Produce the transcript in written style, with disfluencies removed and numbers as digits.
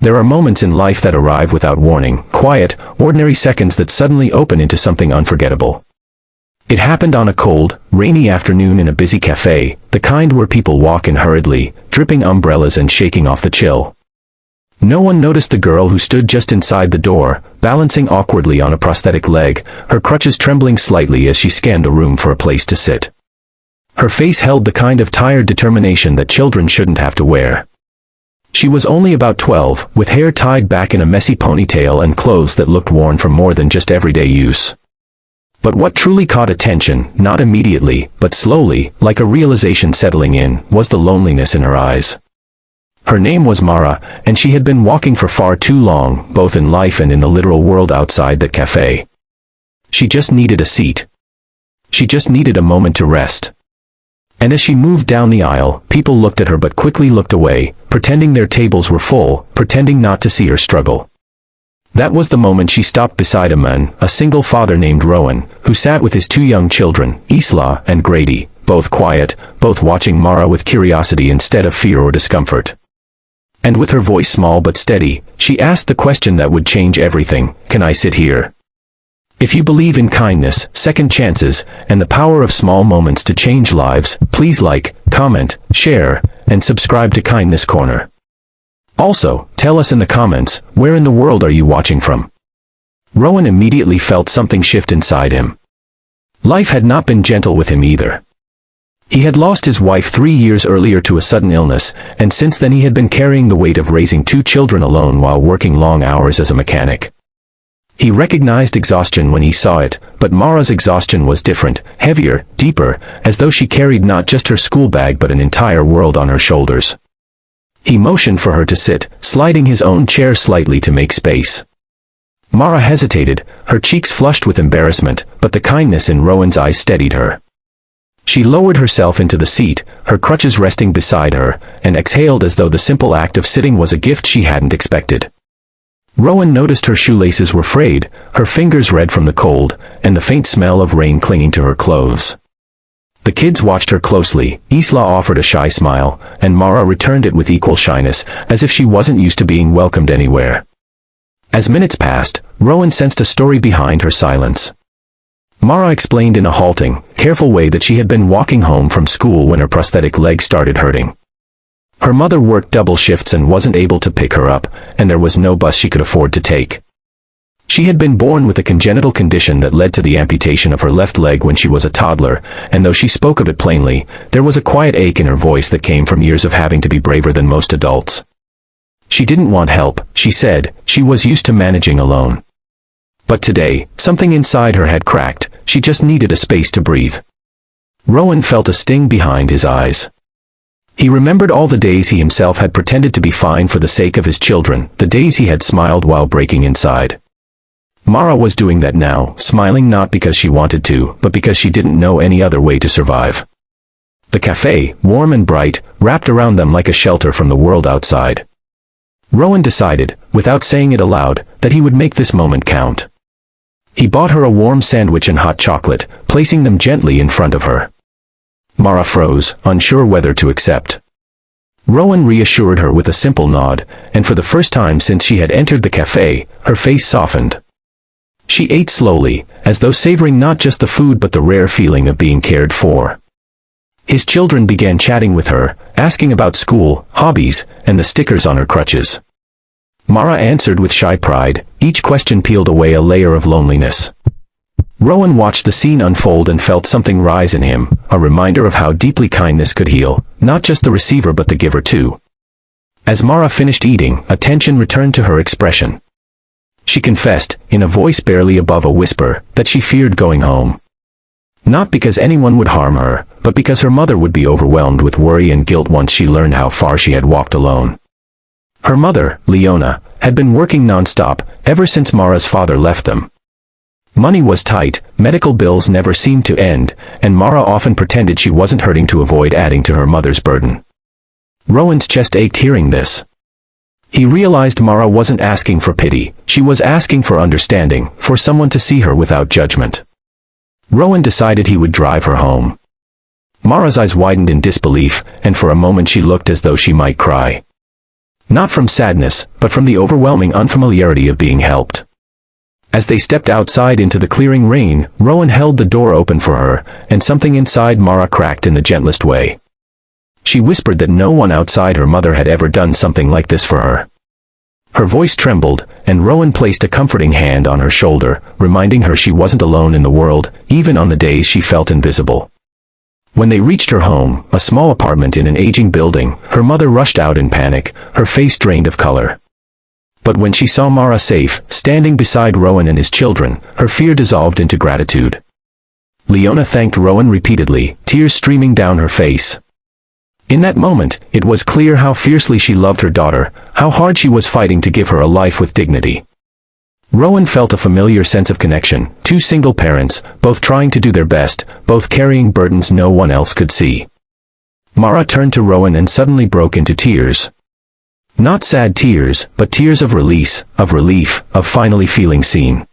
There are moments in life that arrive without warning, quiet, ordinary seconds that suddenly open into something unforgettable. It happened on a cold, rainy afternoon in a busy café, the kind where people walk in hurriedly, dripping umbrellas and shaking off the chill. No one noticed the girl who stood just inside the door, balancing awkwardly on a prosthetic leg, her crutches trembling slightly as she scanned the room for a place to sit. Her face held the kind of tired determination that children shouldn't have to wear. She was only about 12, with hair tied back in a messy ponytail and clothes that looked worn from more than just everyday use. But what truly caught attention, not immediately, but slowly, like a realization settling in, was the loneliness in her eyes. Her name was Mara, and she had been walking for far too long, both in life and in the literal world outside that cafe. She just needed a seat. She just needed a moment to rest. And as she moved down the aisle, people looked at her but quickly looked away, pretending their tables were full, pretending not to see her struggle. That was the moment she stopped beside a man, a single father named Rowan, who sat with his two young children, Isla and Grady, both quiet, both watching Mara with curiosity instead of fear or discomfort. And with her voice small but steady, she asked the question that would change everything, "Can I sit here?" If you believe in kindness, second chances, and the power of small moments to change lives, please like, comment, share, and subscribe to Kindness Corner. Also, tell us in the comments, where in the world are you watching from? Rowan immediately felt something shift inside him. Life had not been gentle with him either. He had lost his wife 3 years earlier to a sudden illness, and since then he had been carrying the weight of raising 2 children alone while working long hours as a mechanic. He recognized exhaustion when he saw it, but Mara's exhaustion was different, heavier, deeper, as though she carried not just her school bag but an entire world on her shoulders. He motioned for her to sit, sliding his own chair slightly to make space. Mara hesitated, her cheeks flushed with embarrassment, but the kindness in Rowan's eyes steadied her. She lowered herself into the seat, her crutches resting beside her, and exhaled as though the simple act of sitting was a gift she hadn't expected. Rowan noticed her shoelaces were frayed, her fingers red from the cold, and the faint smell of rain clinging to her clothes. The kids watched her closely. Isla offered a shy smile, and Mara returned it with equal shyness, as if she wasn't used to being welcomed anywhere. As minutes passed, Rowan sensed a story behind her silence. Mara explained in a halting, careful way that she had been walking home from school when her prosthetic leg started hurting. Her mother worked double shifts and wasn't able to pick her up, and there was no bus she could afford to take. She had been born with a congenital condition that led to the amputation of her left leg when she was a toddler, and though she spoke of it plainly, there was a quiet ache in her voice that came from years of having to be braver than most adults. She didn't want help, she said, she was used to managing alone. But today, something inside her had cracked, she just needed a space to breathe. Rowan felt a sting behind his eyes. He remembered all the days he himself had pretended to be fine for the sake of his children, the days he had smiled while breaking inside. Mara was doing that now, smiling not because she wanted to, but because she didn't know any other way to survive. The cafe, warm and bright, wrapped around them like a shelter from the world outside. Rowan decided, without saying it aloud, that he would make this moment count. He bought her a warm sandwich and hot chocolate, placing them gently in front of her. Mara froze, unsure whether to accept. Rowan reassured her with a simple nod, and for the first time since she had entered the cafe, her face softened. She ate slowly, as though savoring not just the food but the rare feeling of being cared for. His children began chatting with her, asking about school, hobbies, and the stickers on her crutches. Mara answered with shy pride, each question peeled away a layer of loneliness. Rowan watched the scene unfold and felt something rise in him, a reminder of how deeply kindness could heal, not just the receiver but the giver too. As Mara finished eating, attention returned to her expression. She confessed, in a voice barely above a whisper, that she feared going home. Not because anyone would harm her, but because her mother would be overwhelmed with worry and guilt once she learned how far she had walked alone. Her mother, Leona, had been working non-stop, ever since Mara's father left them. Money was tight, medical bills never seemed to end, and Mara often pretended she wasn't hurting to avoid adding to her mother's burden. Rowan's chest ached hearing this. He realized Mara wasn't asking for pity, she was asking for understanding, for someone to see her without judgment. Rowan decided he would drive her home. Mara's eyes widened in disbelief, and for a moment she looked as though she might cry. Not from sadness, but from the overwhelming unfamiliarity of being helped. As they stepped outside into the clearing rain, Rowan held the door open for her, and something inside Mara cracked in the gentlest way. She whispered that no one outside her mother had ever done something like this for her. Her voice trembled, and Rowan placed a comforting hand on her shoulder, reminding her she wasn't alone in the world, even on the days she felt invisible. When they reached her home, a small apartment in an aging building, her mother rushed out in panic, her face drained of color. But when she saw Mara safe, standing beside Rowan and his children, her fear dissolved into gratitude. Leona thanked Rowan repeatedly, tears streaming down her face. In that moment, it was clear how fiercely she loved her daughter, how hard she was fighting to give her a life with dignity. Rowan felt a familiar sense of connection, two single parents, both trying to do their best, both carrying burdens no one else could see. Mara turned to Rowan and suddenly broke into tears. Not sad tears, but tears of release, of relief, of finally feeling seen.